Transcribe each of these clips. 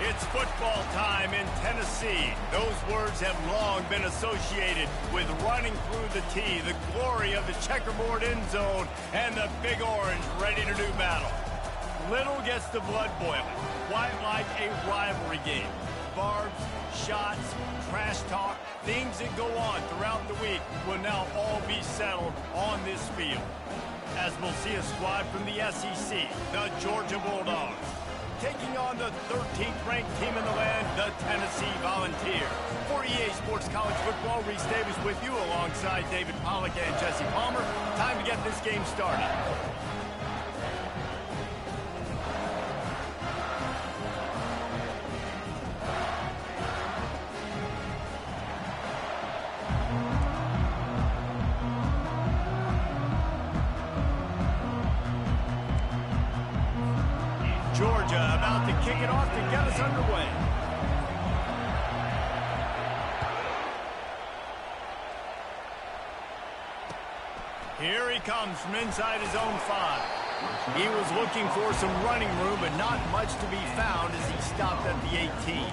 It's football time in Tennessee. Those words have long been associated with running through the tee, the glory of the checkerboard end zone, and the Big Orange ready to do battle. Little gets the blood boiling, quite like a rivalry game. Barbs, shots, trash talk, things that go on throughout the week will now all be settled on this field. As we'll see a squad from the SEC, the Georgia Bulldogs, taking on the 13th ranked team in the land, the Tennessee Volunteers. For EA Sports College Football, Reese Davis with you alongside David Pollack and Jesse Palmer. Time to get this game started. Georgia about to kick it off to get us underway. Here he comes from inside his own 5. He was looking for some running room, but not much to be found as he stopped at the 18.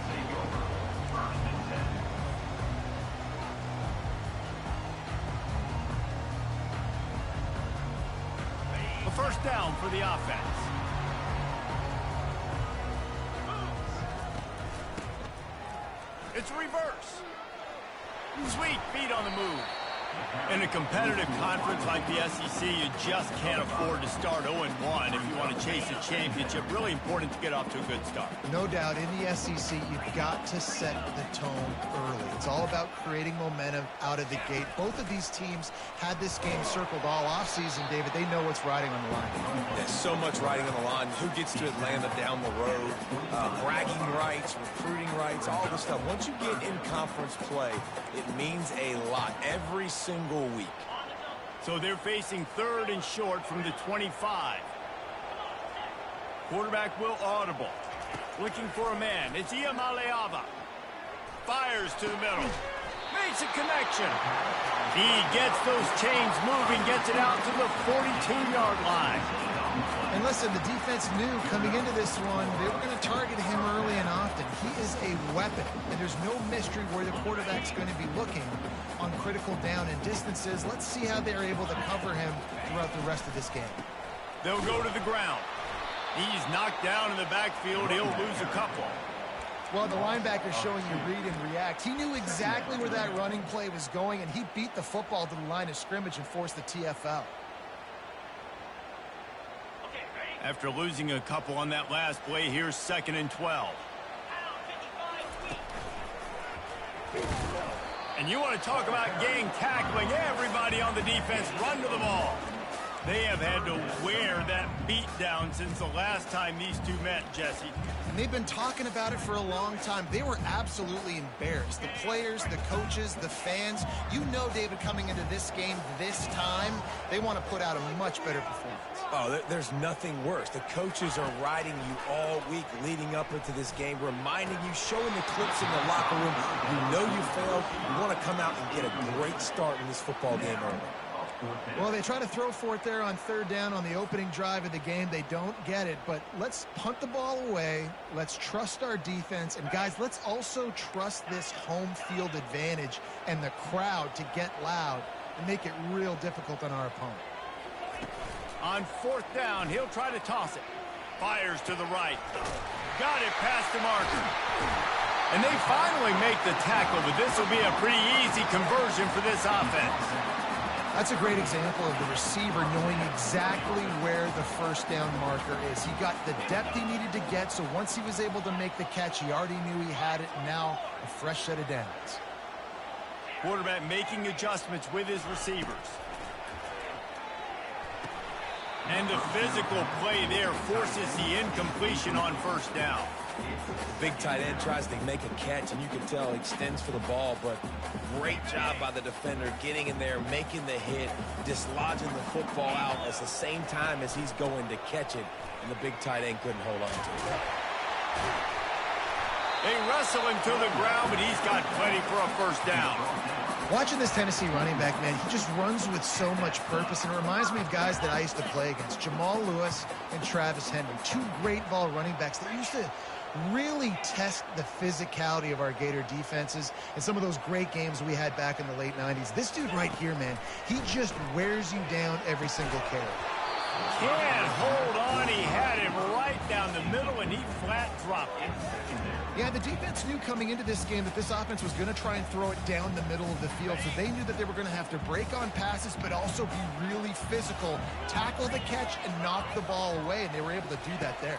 A first down for the offense. It's reverse. Sweet feet on the move. In a competitive conference like the SEC, you just can't afford to start 0-1 if you want to chase a championship. Really important to get off to a good start. No doubt, in the SEC, you've got to set the tone early. It's all about creating momentum out of the gate. Both of these teams had this game circled all offseason, David. They know what's riding on the line. There's so much riding on the line. Who gets to Atlanta down the road? Bragging rights, recruiting rights, all this stuff. Once you get in conference play, it means a lot every single week. So they're facing third and short from the 25. Quarterback will audible. Looking for a man. It's Iamaleava. Fires to the middle. Makes a connection. He gets those chains moving, gets it out to the 42-yard line. And listen, the defense knew coming into this one, they were going to target him early and often. He is a weapon, and there's no mystery where the quarterback's going to be looking on critical down and distances. Let's see how they're able to cover him throughout the rest of this game. They'll go to the ground. He's knocked down in the backfield. He'll lose a couple. Well, the linebacker's showing you read and react. He knew exactly where that running play was going, and he beat the football to the line of scrimmage and forced the TFL. After losing a couple on that last play, here's 2nd and 12. And you want to talk about gang tackling. Everybody on the defense run to the ball. They have had to wear that beat down since the last time these two met, Jesse. And they've been talking about it for a long time. They were absolutely embarrassed. The players, the coaches, the fans. You know, David, coming into this game this time, they want to put out a much better performance. Oh, there's nothing worse. The coaches are riding you all week leading up into this game, reminding you, showing the clips in the locker room. You know you failed. You want to come out and get a great start in this football game early. Well, they try to throw for it there on third down on the opening drive of the game. They don't get it, but let's punt the ball away. Let's trust our defense. And, guys, let's also trust this home field advantage and the crowd to get loud and make it real difficult on our opponent. On 4th down, he'll try to toss it. Fires to the right. Got it past the marker. And they finally make the tackle, but this will be a pretty easy conversion for this offense. That's a great example of the receiver knowing exactly where the first down marker is. He got the depth he needed to get, so once he was able to make the catch, he already knew he had it, and now a fresh set of downs. Quarterback making adjustments with his receivers. And the physical play there forces the incompletion on first down. The big tight end tries to make a catch, and you can tell he extends for the ball, but great job by the defender getting in there, making the hit, dislodging the football out at the same time as he's going to catch it, and the big tight end couldn't hold on to it. They wrestle him to the ground, but he's got plenty for a first down. Watching this Tennessee running back, man, he just runs with so much purpose, and it reminds me of guys that I used to play against, Jamal Lewis and Travis Henry, two great ball running backs that used to really test the physicality of our Gator defenses in some of those great games we had back in the late 90s. This dude right here, man, he just wears you down every single carry. Can't hold on. He had him right down the middle, and he flat dropped it. Yeah, the defense knew coming into this game that this offense was going to try and throw it down the middle of the field, so they knew that they were going to have to break on passes but also be really physical, tackle the catch, and knock the ball away, and they were able to do that there.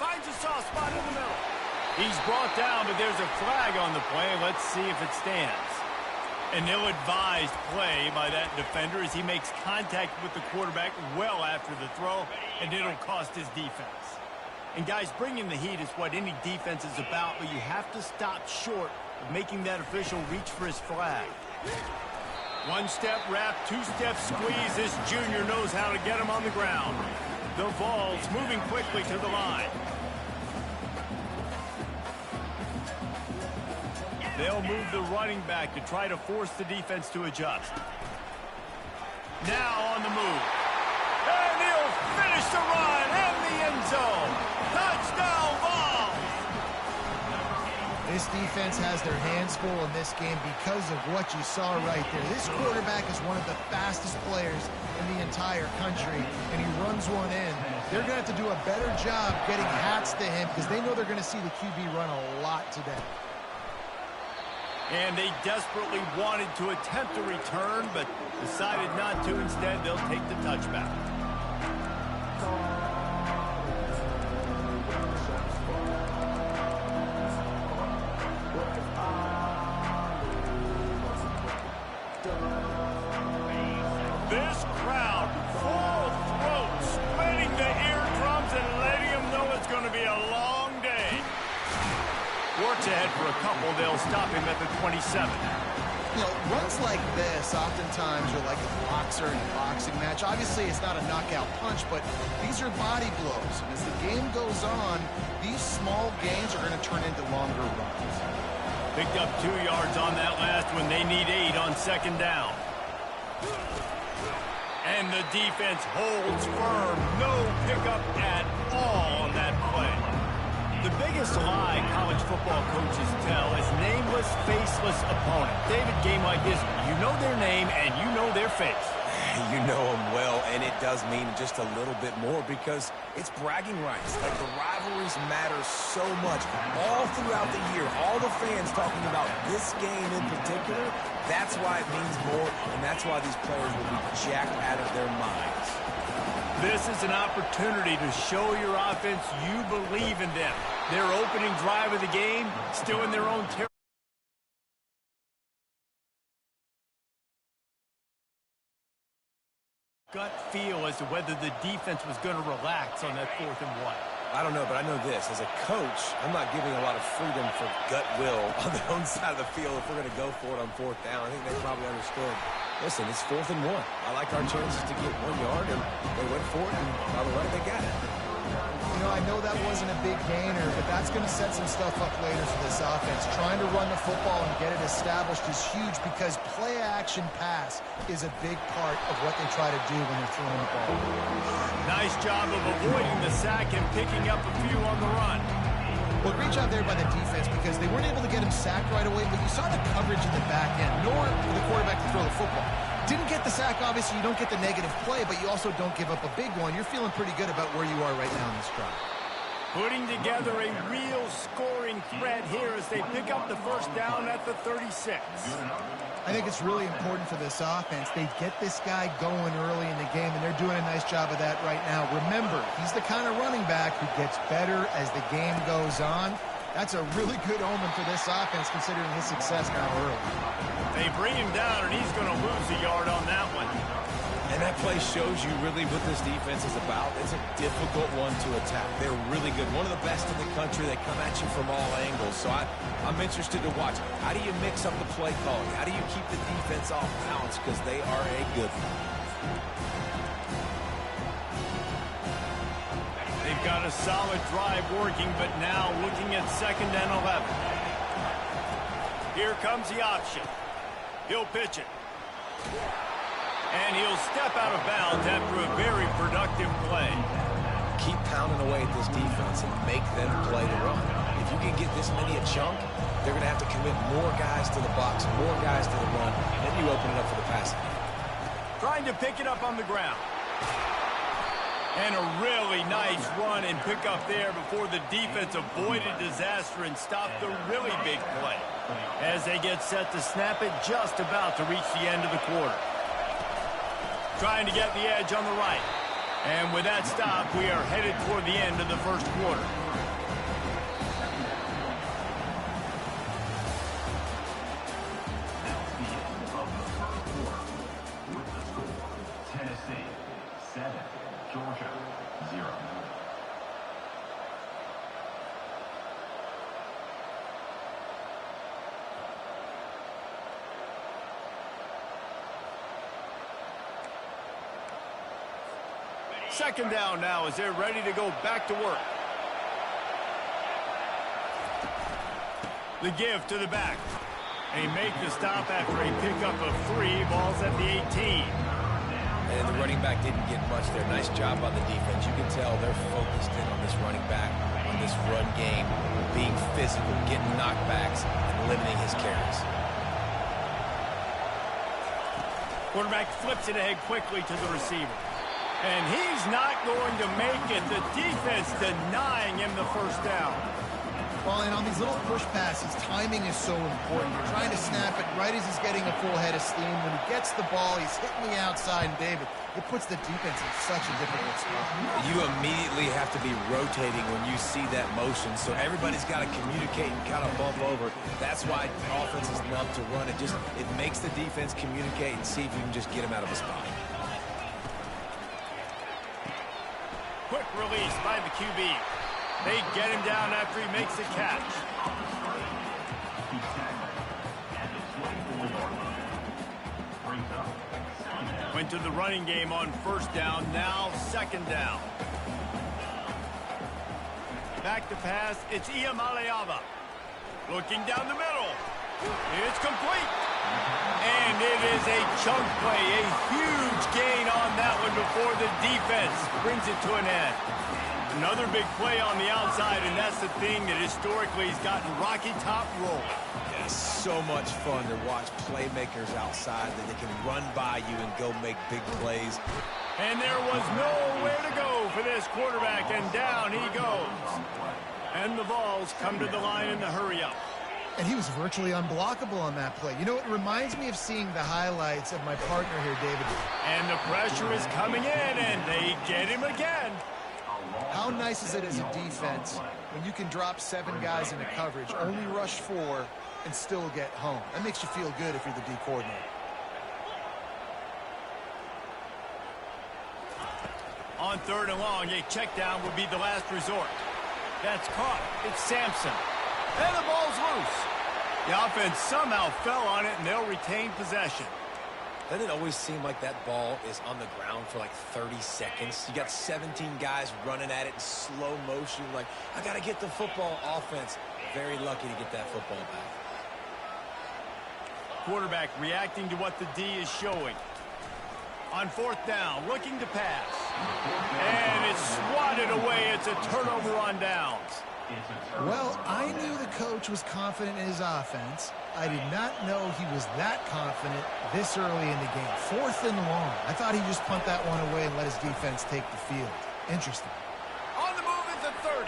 Finds a soft spot in the middle. He's brought down, but there's a flag on the play. Let's see if it stands. An ill-advised play by that defender as he makes contact with the quarterback well after the throw, and it'll cost his defense. And guys, bringing the heat is what any defense is about, but you have to stop short of making that official reach for his flag. One-step wrap, two-step squeeze. This junior knows how to get him on the ground. The Vols moving quickly to the line. They'll move the running back to try to force the defense to adjust. Now on the move. And he'll finish the run in the end zone. Touchdown, Vols! This defense has their hands full in this game because of what you saw right there. This quarterback is one of the fastest players in the entire country, and he runs one in. They're going to have to do a better job getting hats to him because they know they're going to see the QB run a lot today. And they desperately wanted to attempt a return, but decided not to. Instead, they'll take the touchback. This crowd, full throat, splitting the eardrums and letting them know it's going to be a long day. Works ahead for a couple. They'll stop him at the 27. You know, runs like this oftentimes are like a boxer in a boxing match. Obviously, it's not a knockout punch, but these are body blows. And as the game goes on, these small gains are going to turn into longer runs. Picked up 2 yards on that last one. They need 8 on second down. And the defense holds firm. No pickup at all on that play. The biggest lie college football coaches tell is nameless, faceless opponent. David, game like this, you know their name and you know their face. You know them well, and it does mean just a little bit more because it's bragging rights. Like, the rivalries matter so much. All throughout the year, all the fans talking about this game in particular, that's why it means more, and that's why these players will be jacked out of their minds. This is an opportunity to show your offense you believe in them. Their opening drive of the game, still in their own territory. Gut feel as to whether the defense was going to relax on that 4th and 1. I don't know, but I know this. As a coach, I'm not giving a lot of freedom for gut will on their own side of the field if we're going to go for it on 4th down. I think they probably understood. Listen, it's 4th and 1. I like our chances to get 1 yard, and they went for it, and by the way, they got it. You know, I know that wasn't a big gainer, but that's going to set some stuff up later for this offense. Trying to run the football and get it established is huge because play-action pass is a big part of what they try to do when they're throwing the ball. Nice job of avoiding the sack and picking up a few on the run. Well, great job there by the defense because they weren't able to get him sacked right away, but you saw the coverage in the back end, nor for the quarterback to throw the football. Didn't get the sack, obviously. You don't get the negative play, but you also don't give up a big one. You're feeling pretty good about where you are right now in this drive. Putting together a real scoring threat here as they pick up the first down at the 36. I think it's really important for this offense. They get this guy going early in the game, and they're doing a nice job of that right now. Remember, he's the kind of running back who gets better as the game goes on. That's a really good omen for this offense, considering his success now early. They bring him down, and he's going to lose a yard on that one. And that play shows you really what this defense is about. It's a difficult one to attack. They're really good. One of the best in the country. They come at you from all angles. So I'm interested to watch. How do you mix up the play calling? How do you keep the defense off balance? Because they are a good one. They've got a solid drive working, but now looking at 2nd and 11. Here comes the option. He'll pitch it. And he'll step out of bounds after a very productive play. Keep pounding away at this defense and make them play the run. If you can get this many a chunk, they're going to have to commit more guys to the box, more guys to the run, and then you open it up for the passing game. Trying to pick it up on the ground. And a really nice run and pick up there before the defense avoided disaster and stopped the really big play. As they get set to snap it, just about to reach the end of the quarter. Trying to get the edge on the right. And with that stop, we are headed toward the end of the first quarter. Tennessee 7, Georgia 0. Second down now as they're ready to go back to work. The give to the back. They make the stop after a pickup of 3. Ball's at the 18. And the running back didn't get much there. Nice job by the defense. You can tell they're focused in on this running back, on this run game, being physical, getting knockbacks, and limiting his carries. Quarterback flips it ahead quickly to the receiver. And he's not going to make it. The defense denying him the first down. Well, and on these little push passes, timing is so important. You're trying to snap it right as he's getting a full head of steam. When he gets the ball, he's hitting the outside, and David, it puts the defense in such a difficult spot. You immediately have to be rotating when you see that motion, so everybody's got to communicate and kind of bump over. That's why offenses love to run. It makes the defense communicate and see if you can just get him out of a spot. Quick release by the QB. They get him down after he makes the catch. Went to the running game on first down, now second down. Back to pass, it's Iamaleava. Looking down the middle. It's complete. And it is a chunk play, a huge gain on that one before the defense brings it to an end. Another big play on the outside, and that's the thing that historically has gotten Rocky Top rolling. Yeah, so much fun to watch playmakers outside that they can run by you and go make big plays. And there was nowhere to go for this quarterback, and down he goes. And the balls come to the line in the hurry-up. And he was virtually unblockable on that play. You know, it reminds me of seeing the highlights of my partner here, David. And the pressure is coming in, and they get him again. How nice is it as a defense when you can drop 7 guys into coverage, only rush 4, and still get home? That makes you feel good if you're the D coordinator. On third and long, a check down would be the last resort. That's caught. It's Sampson. And the ball's loose. The offense somehow fell on it, and they'll retain possession. Doesn't it always seem like that ball is on the ground for like 30 seconds? You got 17 guys running at it in slow motion. Like, I got to get the football. Offense, very lucky to get that football back. Quarterback reacting to what the D is showing. On fourth down, looking to pass. And it's swatted away. It's a turnover on downs. Well, I knew the coach was confident in his offense. I did not know he was that confident this early in the game. Fourth and long. I thought he'd just punt that one away and let his defense take the field. Interesting. On the move at the 30.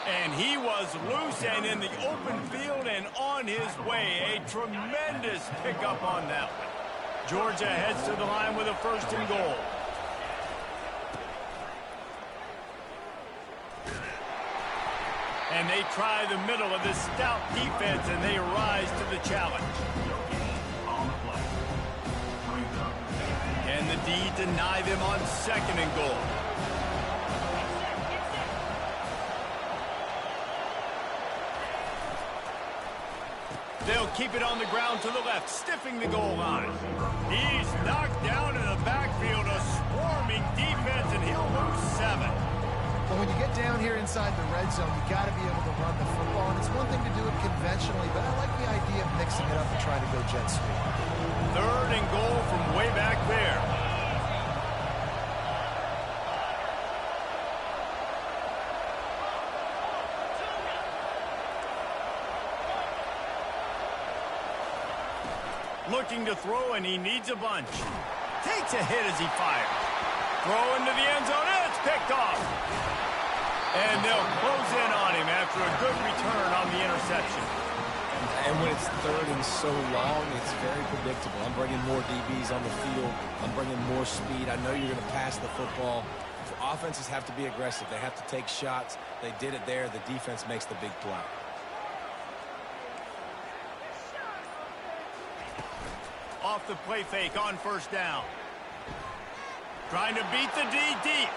And he was loose and in the open field and on his way. A tremendous pickup on that one. Georgia heads to the line with a first and goal. And they try the middle of this stout defense, and they rise to the challenge. And the D deny them on second and goal. They'll keep it on the ground to the left, stiffing the goal line. He's knocked down in the backfield, a swarming defense, and he'll lose 7. down here inside the red zone, you got to be able to run the football. And it's one thing to do it conventionally, but I like the idea of mixing it up and trying to go jet sweep. 3rd and goal from way back there. Looking to throw, and he needs a bunch. Takes a hit as he fires. Throw into the end zone, and it's picked off. And they'll close in on him after a good return on the interception. And when it's 3rd and so long, it's very predictable. I'm bringing more DBs on the field. I'm bringing more speed. I know you're going to pass the football. Offenses have to be aggressive. They have to take shots. They did it there. The defense makes the big play. Off the play fake on 1st down. Trying to beat the D deep.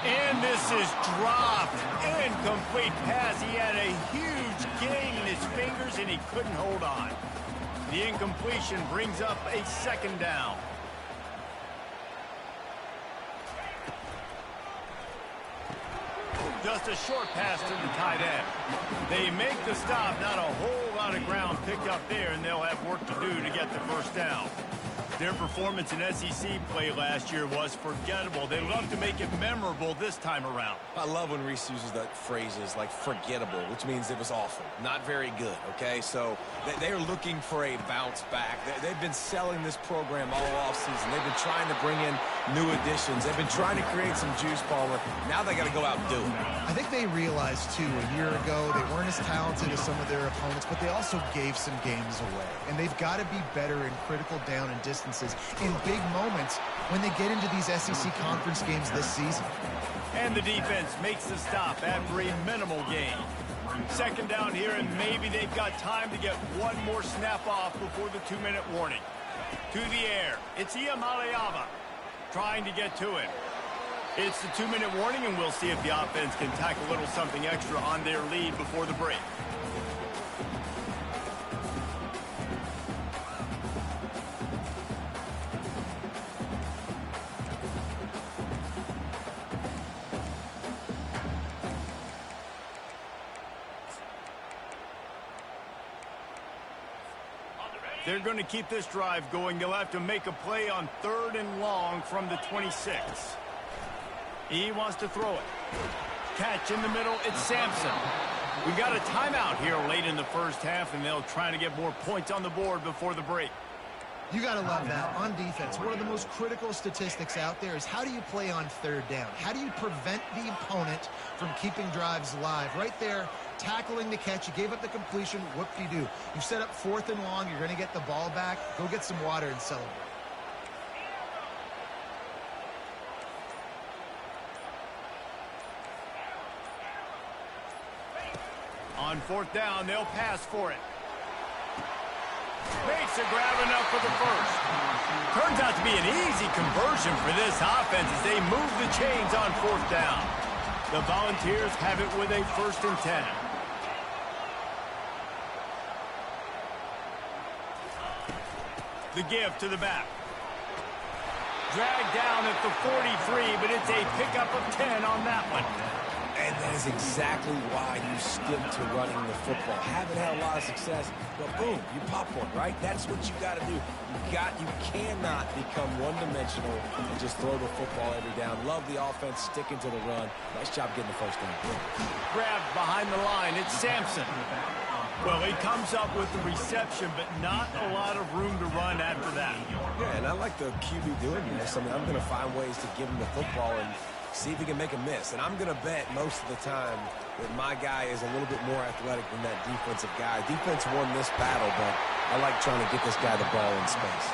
And this is dropped. Incomplete pass. He had a huge gain in his fingers, and he couldn't hold on. The incompletion brings up a 2nd down. Just a short pass to the tight end. They make the stop. Not a whole lot of ground picked up there, and they'll have work to do to get the 1st down. Their performance in SEC play last year was forgettable. They love to make it memorable this time around. I love when Reese uses that phrases like forgettable, which means it was awful, not very good, okay? So they're looking for a bounce back. They've been selling this program all offseason. They've been trying to bring in new additions. They've been trying to create some juice, Palmer. Now they got to go out and do it. I think they realized, too, a year ago they weren't as talented as some of their opponents, but they also gave some games away. And they've got to be better in critical down and distances in big moments when they get into these SEC conference games this season. And the defense makes the stop after a minimal gain. 2nd down here, and maybe they've got time to get one more snap off before the 2-minute warning. To the air, it's Iamaleava trying to get to it. It's the 2-minute warning, and we'll see if the offense can tack a little something extra on their lead before the break. They're going to keep this drive going. They'll have to make a play on 3rd and long from the 26. He wants to throw it. Catch in the middle. It's Sampson. We've got a timeout here late in the 1st half, and they'll try to get more points on the board before the break. You got to love that. On defense, one of the most critical statistics out there is how do you play on 3rd down? How do you prevent the opponent from keeping drives alive? Right there, tackling the catch. You gave up the completion. Whoop-de-doo. You set up 4th and long. You're going to get the ball back. Go get some water and celebrate. On 4th down, they'll pass for it. Makes a grab enough for the 1st. Turns out to be an easy conversion for this offense as they move the chains on 4th down. The Volunteers have it with a 1st and 10. The give to the back. Dragged down at the 43, but it's a pickup of 10 on that one. And that is exactly why you stick to running the football. Haven't had a lot of success, but boom, you pop one, right? That's what you got to do. You cannot become one-dimensional and just throw the football every down. Love the offense, sticking to the run. Nice job getting the 1st down. Grabbed behind the line. It's Sampson. Well, he comes up with the reception, but not a lot of room to run after that. Yeah, and I like the QB doing this. I mean, I'm going to find ways to give him the football and see if he can make a miss. And I'm going to bet most of the time that my guy is a little bit more athletic than that defensive guy. Defense won this battle, but I like trying to get this guy the ball in space.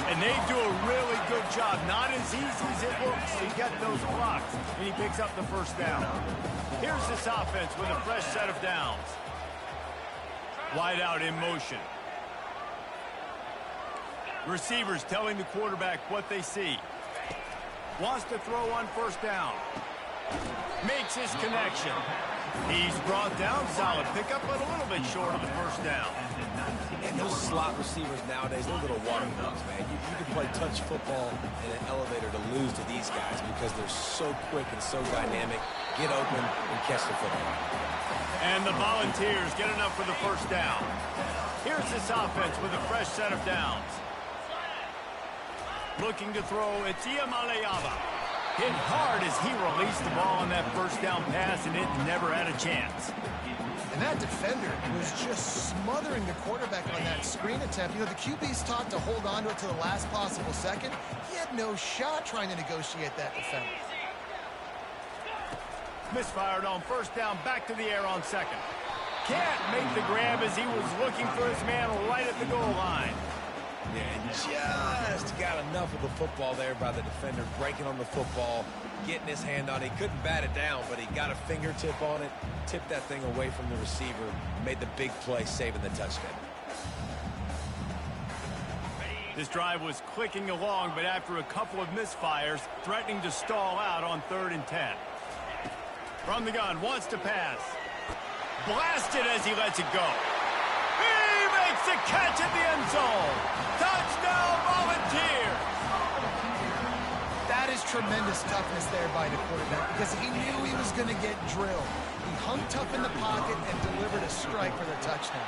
And they do a really good job. Not as easy as it looks to get those blocks. And he picks up the 1st down. Here's this offense with a fresh set of downs. Wide out in motion. Receivers telling the quarterback what they see. Wants to throw on 1st down. Makes his connection. He's brought down. Solid pickup, but a little bit short of the 1st down. And those slot receivers nowadays, they're little water bugs, man. You can play touch football in an elevator to lose to these guys because they're so quick and so dynamic. Get open and catch the football. And the Volunteers get enough for the first down. Here's this offense with a fresh set of downs. Looking to throw, it's Iamaleava. Hit hard as he released the ball on that first down pass, and it never had a chance. And that defender was just smothering the quarterback on that screen attempt. You know, the QB's taught to hold on to it to the last possible second. He had no shot trying to negotiate that defender. Misfired on first down, back to the air on second. Can't make the grab as he was looking for his man right at the goal line. Yeah, just got enough of the football there by the defender, breaking on the football, getting his hand on it. He couldn't bat it down, but he got a fingertip on it, tipped that thing away from the receiver, made the big play, saving the touchdown. This drive was clicking along, but after a couple of misfires, threatening to stall out on 3rd and 10. From the gun, wants to pass. Blasted as he lets it go. He makes the catch at the end zone. Touchdown, Volunteers! That is tremendous toughness there by the quarterback because he knew he was going to get drilled. He hung tough in the pocket and delivered a strike for the touchdown.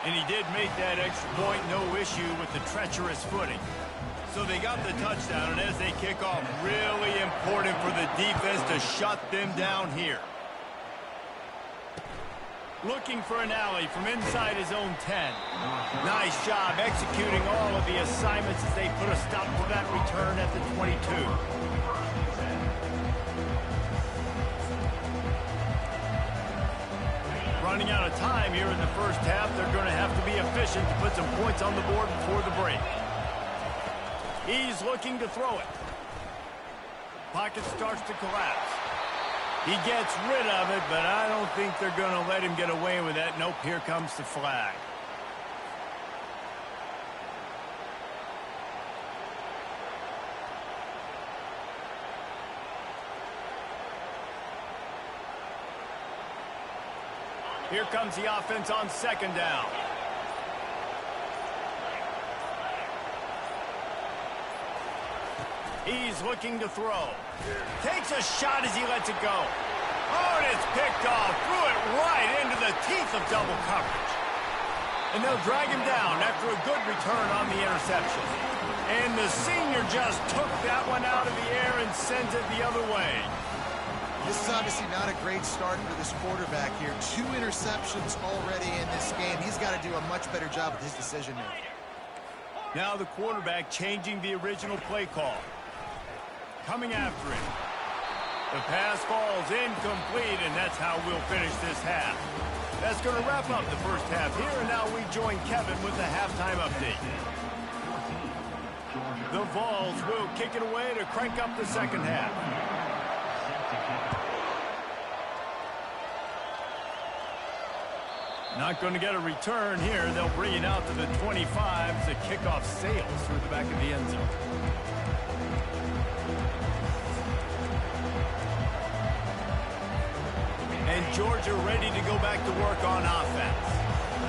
And he did make that extra point, no issue with the treacherous footing. So they got the touchdown, and as they kick off, really important for the defense to shut them down here. Looking for an alley from inside his own 10. Nice job executing all of the assignments as they put a stop to that return at the 22. Running out of time here in the first half, they're going to have to be efficient to put some points on the board before the break. He's looking to throw it. Pocket starts to collapse. He gets rid of it, but I don't think they're going to let him get away with that. Nope, here comes the flag. Here comes the offense on 2nd down. He's looking to throw. Takes a shot as he lets it go. Oh, and it's picked off. Threw it right into the teeth of double coverage. And they'll drag him down after a good return on the interception. And the senior just took that one out of the air and sends it the other way. This is obviously not a great start for this quarterback here. 2 interceptions already in this game. He's got to do a much better job with his decision-making. Now the quarterback changing the original play call. Coming after him. The pass falls incomplete, and that's how we'll finish this half. That's going to wrap up the first half here, and now we join Kevin with the halftime update. The Vols will kick it away to crank up the second half. Not going to get a return here. They'll bring it out to the 25 as the kickoff sails through the back of the end zone. And Georgia ready to go back to work on offense.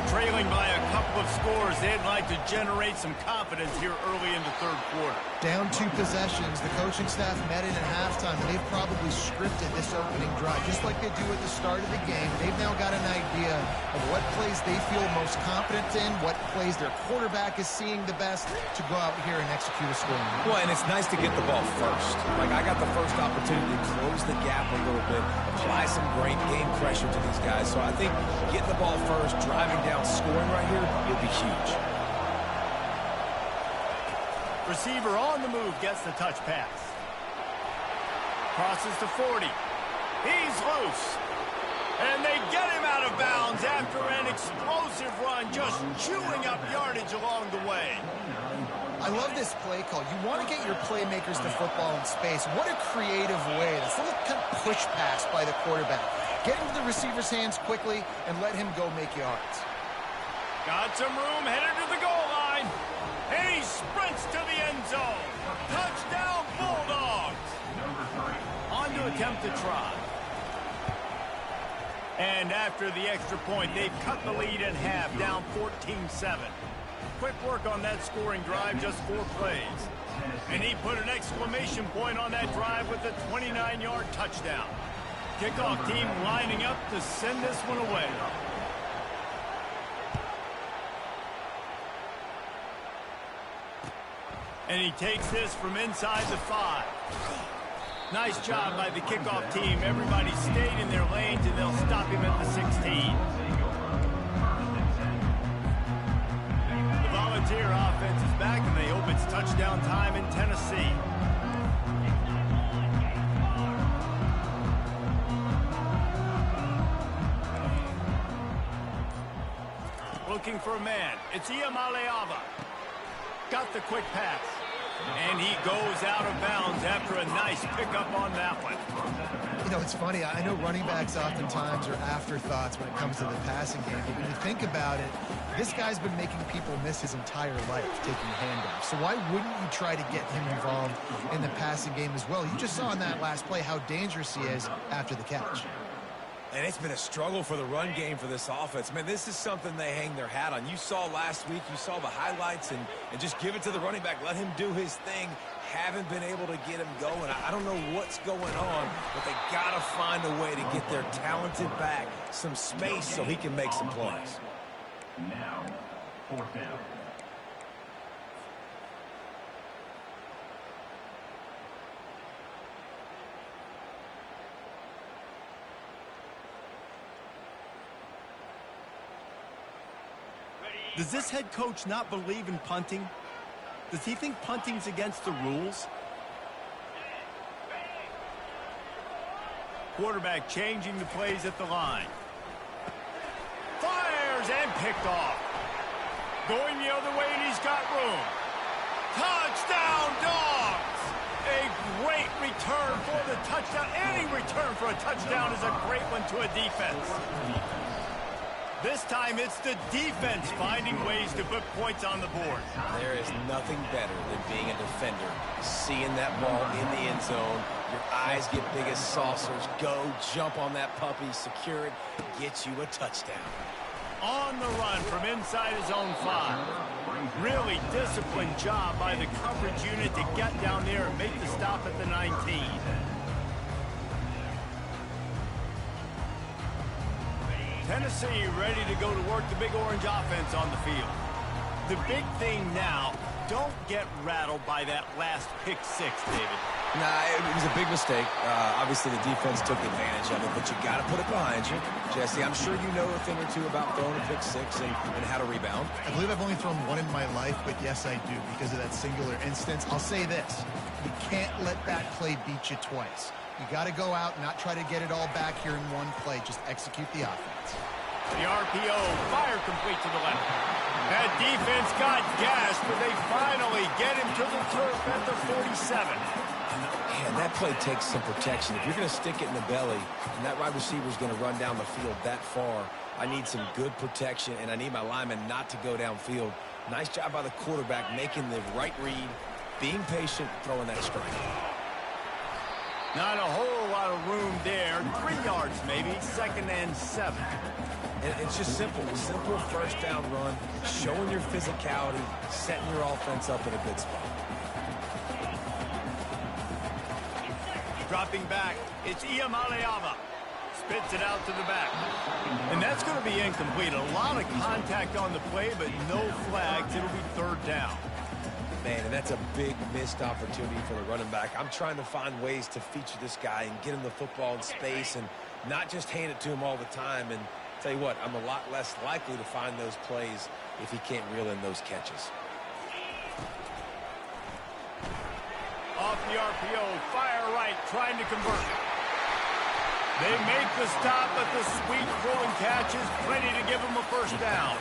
Trailing by a couple of scores, they'd like to generate some confidence here early in the 3rd quarter. Down 2 possessions, the coaching staff met in at halftime, and they've probably scripted this opening drive, just like they do at the start of the game. They've now got an idea of what plays they feel most confident in, what plays their quarterback is seeing the best to go out here and execute a scoring. Well, and it's nice to get the ball first. Like, I got the first opportunity to close the gap a little bit, apply some great game pressure to these guys. So I think getting the ball first, driving down, scoring right here will be huge. Receiver on the move gets the touch pass. Crosses to 40. He's loose. And they get him out of bounds after an explosive run, just chewing up yardage along the way. I love this play call. You want to get your playmakers to football in space. What a creative way. This little kind of push pass by the quarterback. Get into the receiver's hands quickly and let him go make yards. Got some room, headed to the goal line. And he sprints to the end zone. Touchdown, Bulldogs. On to attempt to try. And after the extra point, they've cut the lead in half, down 14-7. Quick work on that scoring drive, just 4 plays. And he put an exclamation point on that drive with a 29-yard touchdown. Kickoff team lining up to send this one away. And he takes this from inside the 5. Nice job by the kickoff team. Everybody stayed in their lanes, and they'll stop him at the 16. The Volunteer offense is back, and they hope it's touchdown time in Tennessee. Looking for a man. It's Iamaleava. Got the quick pass. And he goes out of bounds after a nice pickup on that one. You know, it's funny. I know running backs oftentimes are afterthoughts when it comes to the passing game. But when you think about it, this guy's been making people miss his entire life taking handoffs. So why wouldn't you try to get him involved in the passing game as well? You just saw in that last play how dangerous he is after the catch. And it's been a struggle for the run game for this offense. Man, this is something they hang their hat on. You saw last week, you saw the highlights, and just give it to the running back. Let him do his thing. Haven't been able to get him going. I don't know what's going on, but they got to find a way to get their talented back some space so he can make some plays. Now, 4th down. Does this head coach not believe in punting? Does he think punting's against the rules? Quarterback changing the plays at the line. Fires and picked off. Going the other way, and he's got room. Touchdown, Dogs! A great return for the touchdown. Any return for a touchdown is a great one to a defense. This time it's the defense finding ways to put points on the board. There is nothing better than being a defender. Seeing that ball in the end zone, your eyes get big as saucers. Go, jump on that puppy, secure it, get you a touchdown. On the run from inside his own 5. Really disciplined job by the coverage unit to get down there and make the stop at the 19. Tennessee ready to go to work the Big Orange offense on the field. The big thing now, don't get rattled by that last pick 6, David. Nah, it was a big mistake. Obviously, the defense took advantage of it, but you got to put it behind you. Jesse, I'm sure you know a thing or two about throwing a pick 6 and how to rebound. I believe I've only thrown one in my life, but yes, I do because of that singular instance. I'll say this. You can't let that play beat you twice. You got to go out and not try to get it all back here in one play. Just execute the offense. The RPO, fire complete to the left. That defense got gassed, but they finally get him to the turf at the 47. Man, that play takes some protection. If you're going to stick it in the belly and that wide receiver is going to run down the field that far, I need some good protection, and I need my lineman not to go downfield. Nice job by the quarterback making the right read, being patient, throwing that strike. Not a whole lot of room there. 3 yards maybe, 2nd and 7. And it's just simple. Simple first down run, showing your physicality, setting your offense up in a good spot. Dropping back, it's Iamaleava. Spits it out to the back. And that's going to be incomplete. A lot of contact on the play, but no flags. It'll be 3rd down. Man, and that's a big missed opportunity for the running back. I'm trying to find ways to feature this guy and get him the football in space and not just hand it to him all the time. And tell you what, I'm a lot less likely to find those plays if he can't reel in those catches. Off the RPO, fire right, trying to convert. They make the stop, but the sweet throw and catch is plenty to give them a 1st down.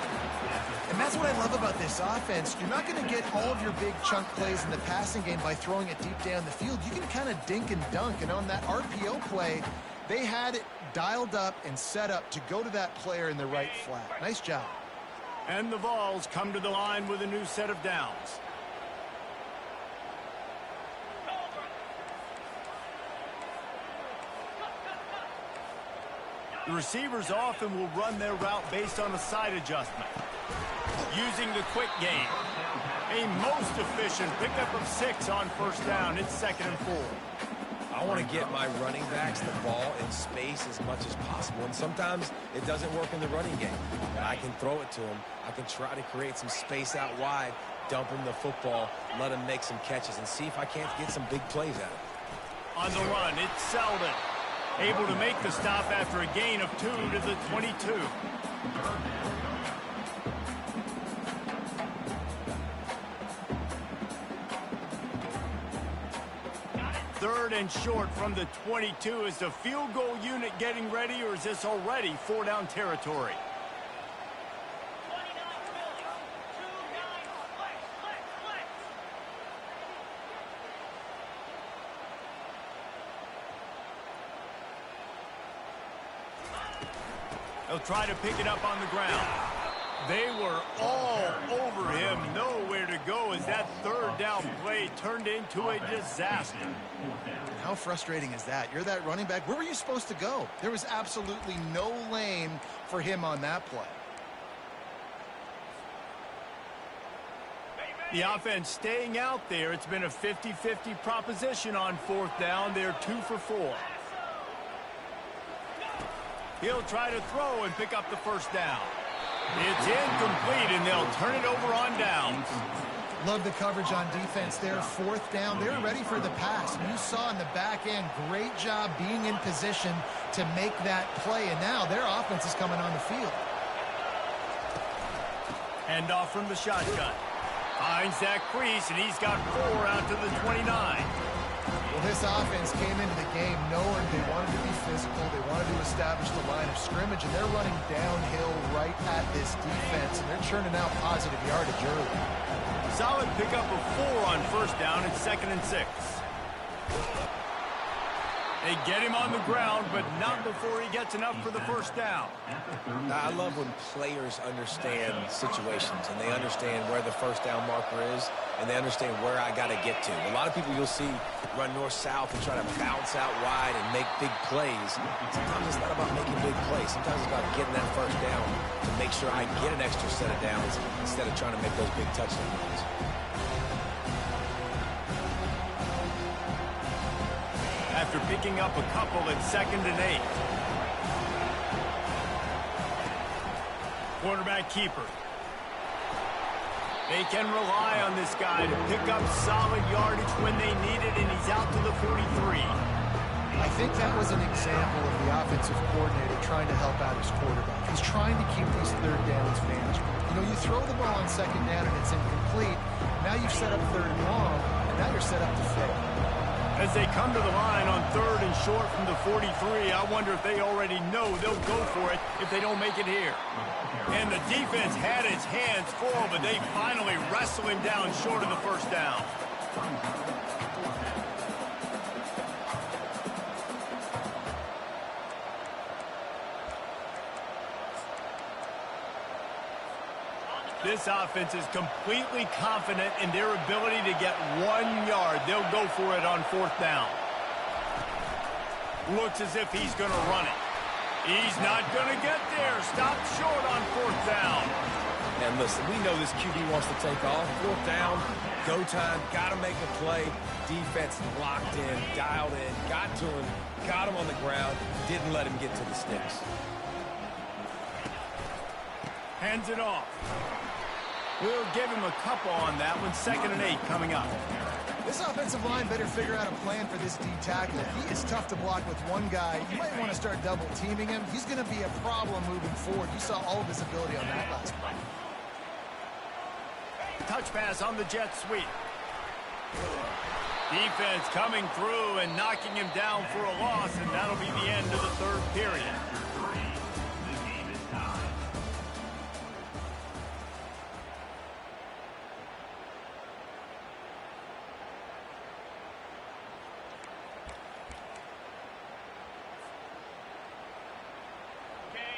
And that's what I love about this offense. You're not going to get all of your big chunk plays in the passing game by throwing it deep down the field. You can kind of dink and dunk. And on that RPO play, they had it dialed up and set up to go to that player in the right flat. Nice job. And the Vols come to the line with a new set of downs. The receivers often will run their route based on a side adjustment. Using the quick game. A most efficient pickup of 6 on first down. It's 2nd and 4. I want to get my running backs the ball in space as much as possible. And sometimes it doesn't work in the running game. But I can throw it to them. I can try to create some space out wide, dump him the football, let him make some catches, and see if I can't get some big plays out of it. On the run, it's Selden. Able to make the stop after a gain of 2 to the 22. Third and short from the 22. Is the field goal unit getting ready, or is this already 4-down territory? They'll try to pick it up on the ground. They were all over him. Nowhere to go as that 3rd down play turned into a disaster. How frustrating is that? You're that running back. Where were you supposed to go? There was absolutely no lane for him on that play. The offense staying out there. It's been a 50-50 proposition on 4th down. They're 2 for 4. He'll try to throw and pick up the first down. It's incomplete, and they'll turn it over on downs. Love the coverage on defense there. 4th down. They're ready for the pass. You saw in the back end, great job being in position to make that play, and now their offense is coming on the field. Hand off from the shotgun. Finds that crease, and he's got 4 out to the 29. Well, this offense came into the game knowing they wanted to be physical, they wanted to establish the line of scrimmage, and they're running downhill right at this defense, and they're churning out positive yardage early. Solid pickup of 4 on first down. It's 2nd and 6. They get him on the ground, but not before he gets enough for the first down. I love when players understand situations and they understand where the first down marker is and they understand where I got to get to. A lot of people you'll see run north-south and try to bounce out wide and make big plays. Sometimes it's not about making big plays. Sometimes it's about getting that first down to make sure I get an extra set of downs instead of trying to make those big touchdown runs. After picking up a couple at 2nd and 8. Quarterback keeper. They can rely on this guy to pick up solid yardage when they need it, and he's out to the 43. I think that was an example of the offensive coordinator trying to help out his quarterback. He's trying to keep these 3rd downs manageable. You know, you throw the ball on 2nd down and it's incomplete. Now you've set up 3rd and long, and now you're set up to fail. As they come to the line on 3rd and short from the 43, I wonder if they already know they'll go for it if they don't make it here. And the defense had its hands full, but they finally wrestle him down short of the first down. This offense is completely confident in their ability to get 1 yard. They'll go for it on 4th down. Looks as if he's going to run it. He's not going to get there. Stopped short on 4th down. And listen, we know this QB wants to take off. 4th down, go time, got to make a play. Defense locked in, dialed in, got to him, got him on the ground, didn't let him get to the sticks. Hands it off. We'll give him a couple on that one. 2nd and 8 coming up. This offensive line better figure out a plan for this D tackle. He is tough to block with one guy. You might want to start double teaming him. He's going to be a problem moving forward. You saw all of his ability on that last play. Touch pass on the jet sweep. Defense coming through and knocking him down for a loss, and that'll be the end of the 3rd period.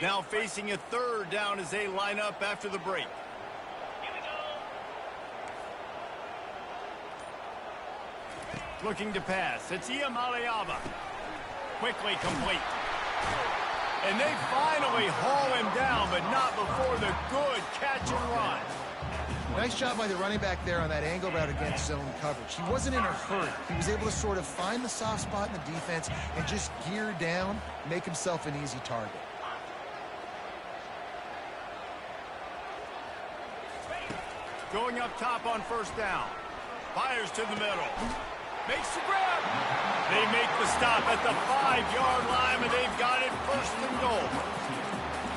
Now facing a 3rd down as they line up after the break. Looking to pass. It's Iamaleava. Quickly complete. And they finally haul him down, but not before the good catch and run. Nice job by the running back there on that angle route against zone coverage. He wasn't in a hurry. He was able to sort of find the soft spot in the defense and just gear down, make himself an easy target. Going up top on first down. Fires to the middle. Makes the grab. They make the stop at the 5-yard line, and they've got it first and goal.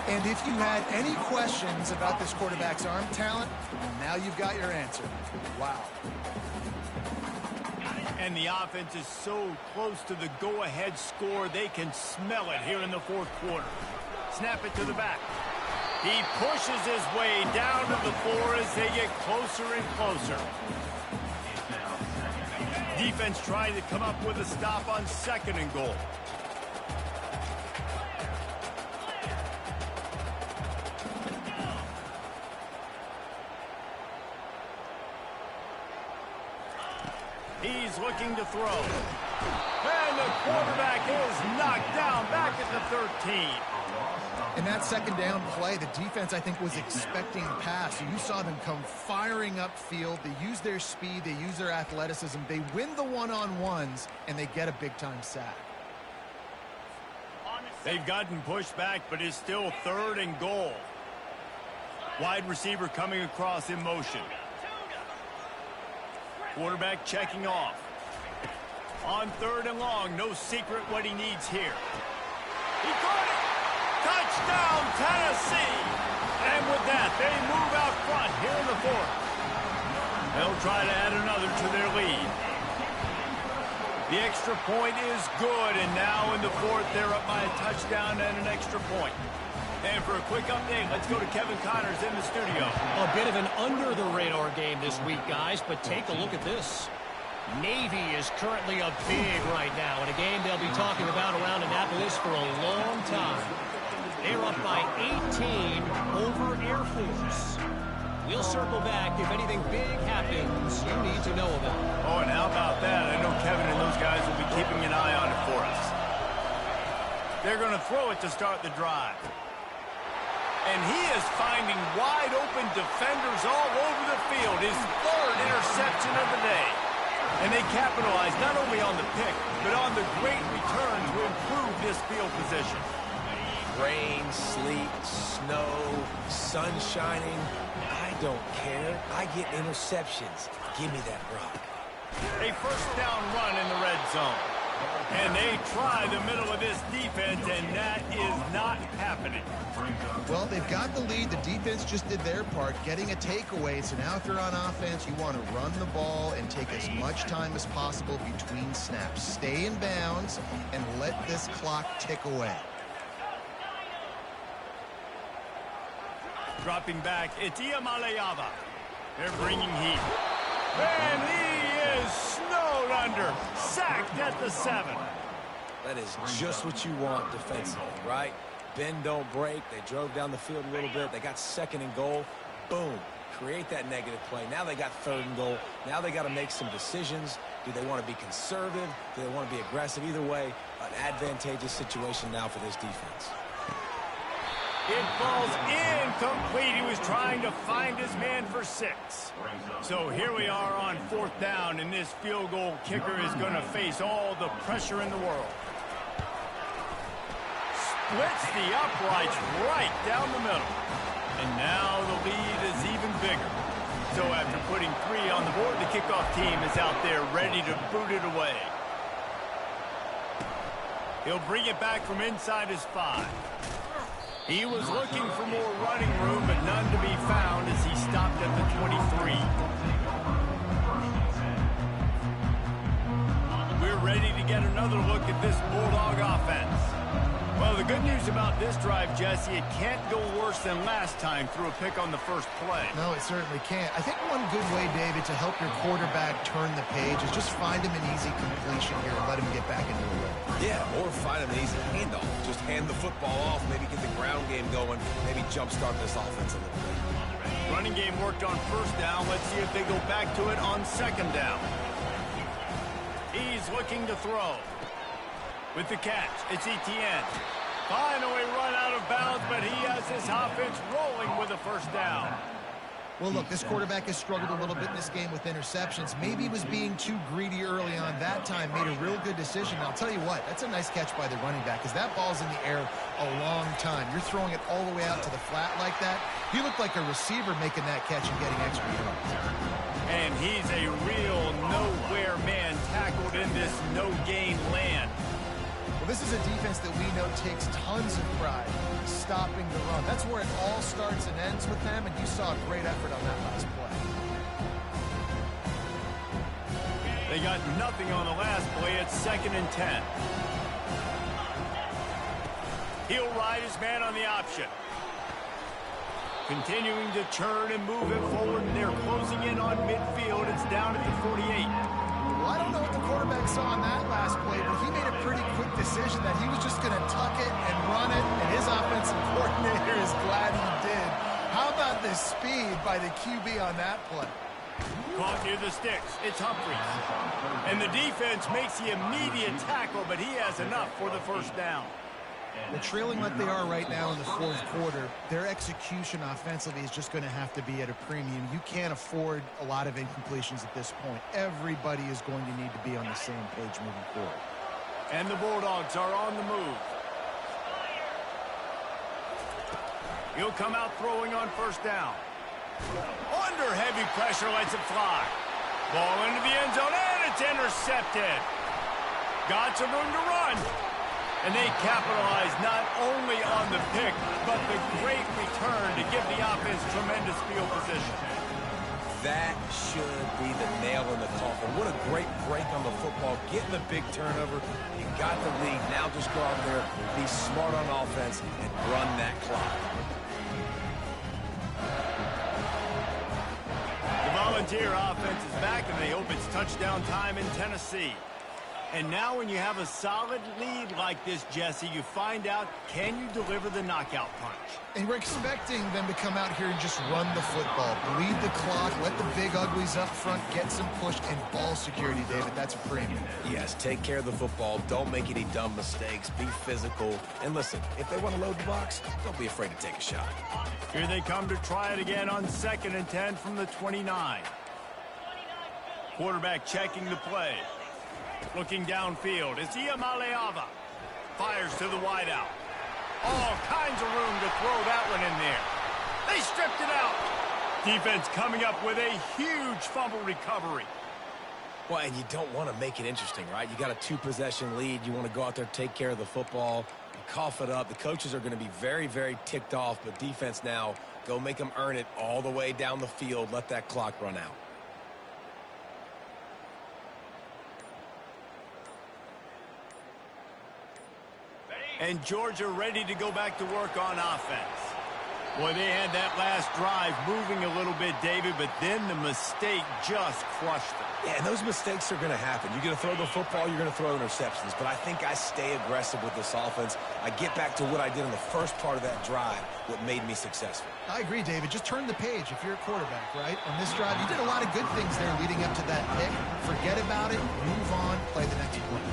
And if you had any questions about this quarterback's arm talent, now you've got your answer. Wow. And the offense is so close to the go-ahead score, they can smell it here in the fourth quarter. Snap it to the back. He pushes his way down to the floor as they get closer and closer. Defense trying to come up with a stop on second and goal. He's looking to throw. And the quarterback is knocked down back at the 13. In that second down play, the defense, I think, was expecting pass. So you saw them come firing upfield. They use their speed. They use their athleticism. They win the one-on-ones, and they get a big-time sack. They've gotten pushed back, but it's still third and goal. Wide receiver coming across in motion. Quarterback checking off. On third and long, no secret what he needs here. He caught it! Touchdown, Tennessee! And with that, they move out front here in the fourth. They'll try to add another to their lead. The extra point is good, and now in the fourth, they're up by a touchdown and an extra point. And for a quick update, let's go to Kevin Connors in the studio. A bit of an under-the-radar game this week, guys, but take a look at this. Navy is currently up big right now in a game they'll be talking about around Annapolis for a long time. They're up by 18 over Air Force. We'll circle back if anything big happens you need to know about. Oh, and how about that? I know Kevin and those guys will be keeping an eye on it for us. They're going to throw it to start the drive. And he is finding wide-open defenders all over the field. His third interception of the day. And they capitalize not only on the pick, but on the great return to improve this field position. Rain, sleet, snow, sun shining. I don't care. I get interceptions. Give me that rock. A first down run in the red zone. And they try the middle of this defense, and that is not happening. Well, they've got the lead. The defense just did their part, getting a takeaway. So now if you're on offense, you want to run the ball and take as much time as possible between snaps. Stay in bounds and let this clock tick away. Dropping back, it's Iamaleava. They're bringing heat. And he is snowed under. Sacked at the 7. That is just what you want defensively, right? Bend, don't break. They drove down the field a little bit. They got second and goal. Boom. Create that negative play. Now they got third and goal. Now they got to make some decisions. Do they want to be conservative? Do they want to be aggressive? Either way, an advantageous situation now for this defense. It falls incomplete. He was trying to find his man for 6. So here we are on fourth down, and this field goal kicker is going to face all the pressure in the world. Splits the uprights right down the middle. And now the lead is even bigger. So after putting 3 on the board, the kickoff team is out there ready to boot it away. He'll bring it back from inside his 5. He was looking for more running room, but none to be found as he stopped at the 23. We're ready to get another look at this Bulldog offense. Well, the good news about this drive, Jesse, it can't go worse than last time through a pick on the first play. No, it certainly can't. I think one good way, David, to help your quarterback turn the page is just find him an easy completion here and let him get back into the rhythm. Yeah, or find him an easy handoff. Just hand the football off, maybe get the ground game going, maybe jumpstart this offense a little bit. Running game worked on first down. Let's see if they go back to it on second down. He's looking to throw. With the catch, it's Etienne. Finally run out of bounds, but he has his offense rolling with a first down. Well, look, this quarterback has struggled a little bit in this game with interceptions. Maybe he was being too greedy early on that time, made a real good decision. And I'll tell you what, that's a nice catch by the running back because that ball's in the air a long time. You're throwing it all the way out to the flat like that. He looked like a receiver making that catch and getting extra yards. And he's a real nowhere man tackled in this no-gain land. Well, this is a defense that we know takes tons of pride stopping the run. That's where it all starts and ends with them, and you saw a great effort on that last play. They got nothing on the last play. It's 2nd and 10. He'll ride his man on the option. Continuing to turn and move it forward. They're closing in on midfield. It's down at the 48. Well, I don't know what the quarterback saw on that last play, but he made a pretty quick decision that he was just going to tuck it and run it, and his offensive coordinator is glad he did. How about the speed by the QB on that play? Caught near the sticks. It's Humphries. And the defense makes the immediate tackle, but he has enough for the first down. Well, trailing like they are right now in the fourth quarter, their execution offensively is just going to have to be at a premium. You can't afford a lot of incompletions at this point. Everybody is going to need to be on the same page moving forward. And the Bulldogs are on the move. He'll come out throwing on first down. Under heavy pressure, lets it fly. Ball into the end zone, and it's intercepted. Got some room to run. And they capitalize not only on the pick, but the great return to give the offense tremendous field position. That should be the nail in the coffin. What a great break on the football. Getting the big turnover. You got the lead. Now just go out there, be smart on offense, and run that clock. The Volunteer offense is back, and they hope it's touchdown time in Tennessee. And now when you have a solid lead like this, Jesse, you find out, can you deliver the knockout punch? And we're expecting them to come out here and just run the football, bleed the clock, let the big uglies up front get some push, and ball security, David. That's a premium. Yes, take care of the football. Don't make any dumb mistakes. Be physical. And listen, if they want to load the box, don't be afraid to take a shot. Here they come to try it again on 2nd and 10 from the 29. Quarterback checking the play. Looking downfield, it's Iamaleava. Fires to the wideout. All kinds of room to throw that one in there. They stripped it out. Defense coming up with a huge fumble recovery. Well, and you don't want to make it interesting, right? You got a 2-possession lead. You want to go out there, take care of the football, and cough it up. The coaches are going to be very, very ticked off, but defense now, go make them earn it all the way down the field. Let that clock run out. And Georgia ready to go back to work on offense. Boy, they had that last drive moving a little bit, David, but then the mistake just crushed them. Yeah, and those mistakes are going to happen. You're going to throw the football, you're going to throw interceptions. But I think I stay aggressive with this offense. I get back to what I did in the first part of that drive, what made me successful. I agree, David. Just turn the page if you're a quarterback, right? On this drive, you did a lot of good things there leading up to that pick. Forget about it, move on, play the next play.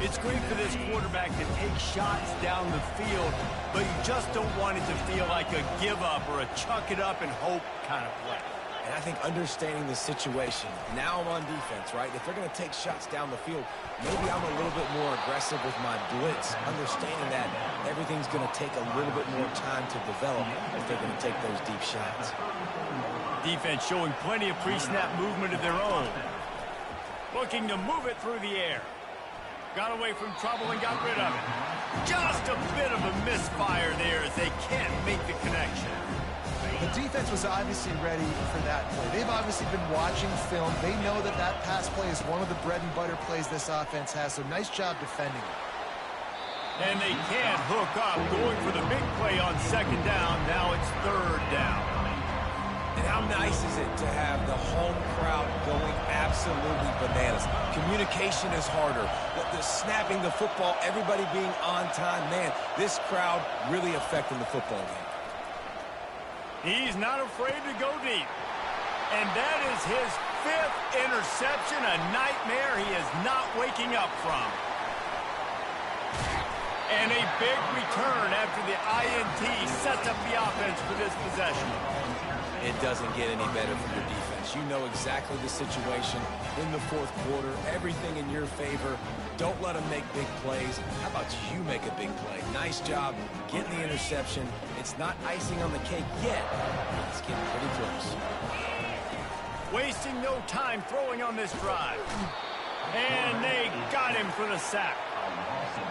It's great for this quarterback to take shots down the field, but you just don't want it to feel like a give-up or a chuck-it-up and hope kind of play. And I think understanding the situation, now I'm on defense, right? If they're going to take shots down the field, maybe I'm a little bit more aggressive with my blitz, understanding that everything's going to take a little bit more time to develop if they're going to take those deep shots. Defense showing plenty of pre-snap movement of their own. Looking to move it through the air. Got away from trouble and got rid of it. Just a bit of a misfire there as they can't make the connection. The defense was obviously ready for that play. They've obviously been watching film. They know that that pass play is one of the bread and butter plays this offense has, so nice job defending it. And they can't hook up, going for the big play on 2nd down. Now it's 3rd down. And how nice is it to have the home crowd going absolutely bananas? Communication is harder. The snapping the football, everybody being on time. Man, this crowd really affecting the football game. He's not afraid to go deep. And that is his 5th interception, a nightmare he is not waking up from. And a big return after the INT sets up the offense for this possession. It doesn't get any better from your defense. You know exactly the situation in the fourth quarter. Everything in your favor. Don't let them make big plays. How about you make a big play? Nice job getting the interception. It's not icing on the cake yet. It's getting pretty close. Wasting no time throwing on this drive. And they got him for the sack.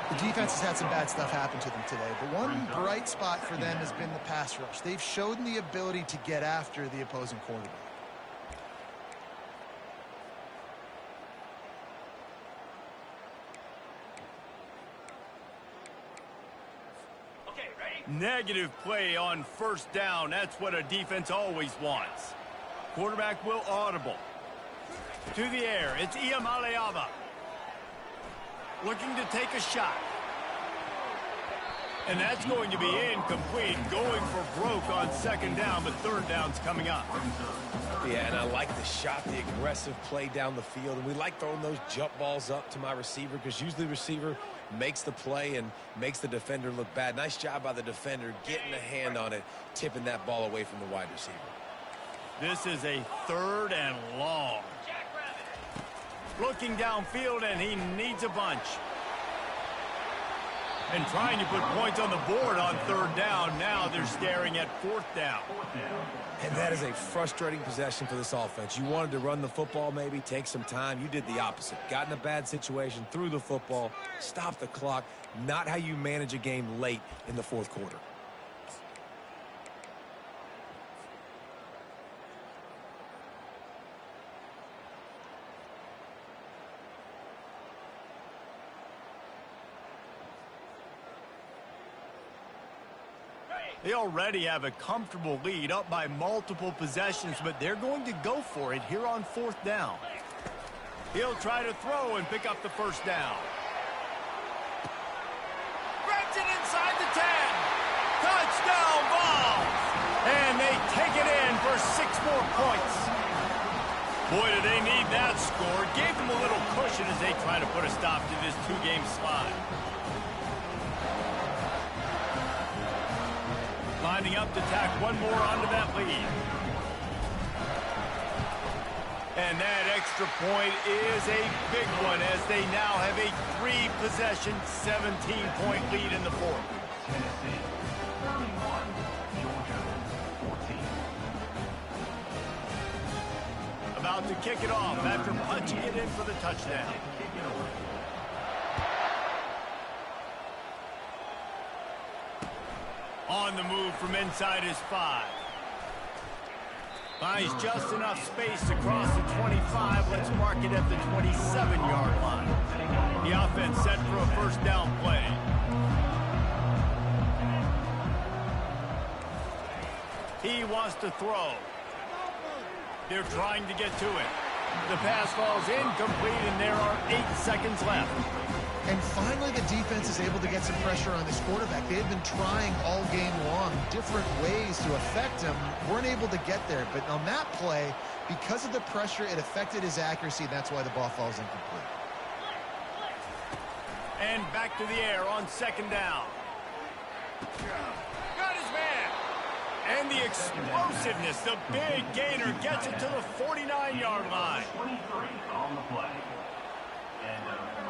The defense has had some bad stuff happen to them today, but one bright spot for them has been the pass rush. They've shown the ability to get after the opposing quarterback. Okay, ready? Negative play on first down. That's what a defense always wants. Quarterback will audible. To the air, it's Iamaleava. Looking to take a shot. And that's going to be incomplete. Going for broke on second down, but third down's coming up. Yeah, and I like the shot, the aggressive play down the field. And we like throwing those jump balls up to my receiver because usually the receiver makes the play and makes the defender look bad. Nice job by the defender getting a hand on it, tipping that ball away from the wide receiver. This is a third and long. Looking downfield, and he needs a bunch. And trying to put points on the board on third down. Now they're staring at fourth down. And that is a frustrating possession for this offense. You wanted to run the football, maybe take some time. You did the opposite. Got in a bad situation, threw the football, stopped the clock. Not how you manage a game late in the fourth quarter. They already have a comfortable lead, up by multiple possessions, but they're going to go for it here on fourth down. He'll try to throw and pick up the first down. Grabs it inside the 10. Touchdown ball! And they take it in for 6 more points. Boy, do they need that score. Gave them a little cushion as they try to put a stop to this 2-game slide. Lining up to tack one more onto that lead. And that extra point is a big one as they now have a 3-possession, 17-point lead in the fourth. Tennessee, 31, Georgia, 14. About to kick it off after punching it in for the touchdown. On the move from inside his 5. Finds just enough space to cross the 25. Let's mark it at the 27-yard line. The offense set for a first down play. He wants to throw. They're trying to get to it. The pass falls incomplete, and there are 8 seconds left. And finally, the defense is able to get some pressure on this quarterback. They had been trying all game long different ways to affect him. Weren't able to get there. But on that play, because of the pressure, it affected his accuracy. That's why the ball falls incomplete. And back to the air on second down. Got his man. And the explosiveness, the big gainer gets it to the 49-yard line. 23 on the play. And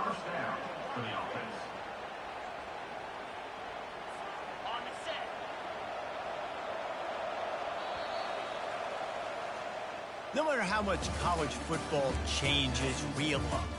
first down for the offense. On the set. No matter how much college football changes, real love,